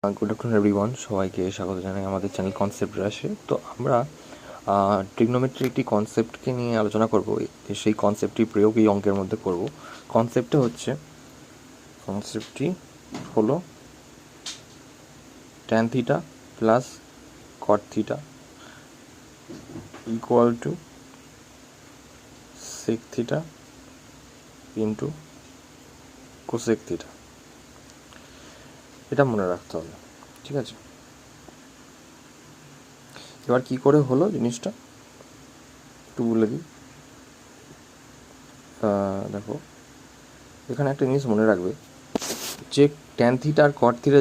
Good afternoon everyone, সবাইকে স্বাগত জানাই আমাদের চ্যানেল কনসেপ্ট রাশে। তো আমরা ট্রিগনোমেট্রি একটি কনসেপ্টকে নিয়ে আলোচনা করব, সেই কনসেপ্টটি প্রয়োগ এই অঙ্কের মধ্যে করব। কনসেপ্টটি হলো tan theta plus cot theta equal to sec theta into cosec theta. এটা মনে রাখতে হবে, ঠিক আছে? এবার কি করে হলো জিনিসটা একটু বলে দিই। দেখো, এখানে একটা জিনিস মনে রাখবে যে ট্যান থিটা আর কট থিটা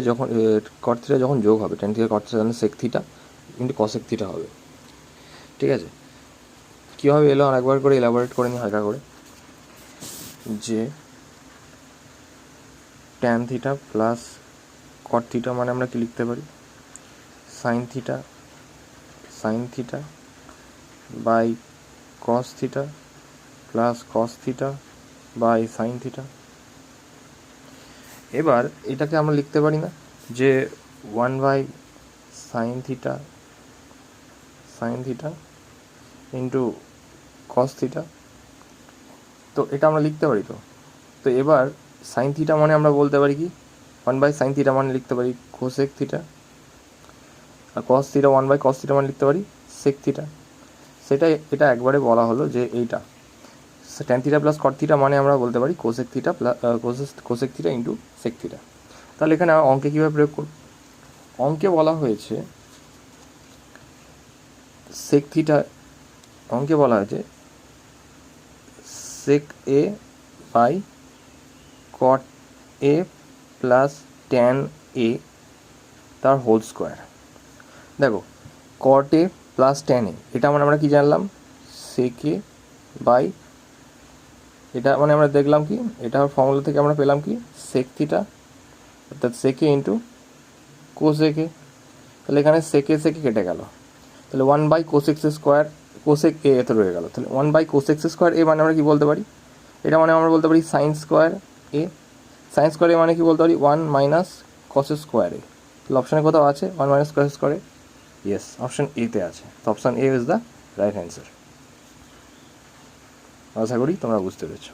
যখন যোগ হবে, tan theta cot theta sec theta কিন্তু কসেক থিটা হবে, ঠিক আছে? কীভাবে এলো আরেকবার করে এলাবোরেট করে নিই হালকা করে, যে tan theta plus cot theta মানে আমরা কি লিখতে পারি, sine theta by cos theta plus cos theta by sine theta. এবার এটাকে আমরা লিখতে পারি না যে 1 sine theta into cos theta? তো এটা আমরা লিখতে পারি। তো এবার সাইন থিটা মানে আমরা বলতে পারি কি 1 সাইন থিটা মানে লিখতে পারি কোসেক থিটা, আর কস থিটা 1 কস থিটা মানে লিখতে পারি সেক থিটা। এটা একবারে বলা হলো যে এইটা tan theta plus cot theta মানে আমরা বলতে পারি cosec theta cosec theta into sec theta. তাহলে এখানে অঙ্কে কীভাবে প্রয়োগ করব? অঙ্কে বলা হয়েছে সেক থিটা, অঙ্কে বলা হয়েছে sec A by cot A plus tan A তার হোল স্কোয়ার। দেখো, কট এ প্লাস ট্যান এ এটা মানে আমরা কি জানলাম, সেক এ বাই, এটা মানে আমরা দেখলাম কি, এটা ফর্মুলা থেকে আমরা পেলাম কি সেক থিটা অর্থাৎ সেক এ ইন্টু কোসেক এ। তাহলে এখানে সেক এ কেটে গেল, তাহলে 1 কোসেক স্কোয়ার, কোসেক এ এতে রয়ে গেল। তাহলে 1 কোসেক স্কোয়ার এ মানে আমরা কি বলতে পারি, এটা মানে আমরা বলতে পারি সাইন স্কোয়ার এ। সাইন স্কোয়ার এ মানে কি বলতে পারি 1 কস স্কোয়ার এ। তাহলে অপশানে কোথাও আছে 1 cos square A? Yes, option এতে আছে। তো option A is the right answer. আশা করি তোমরা বুঝতে পেরেছো।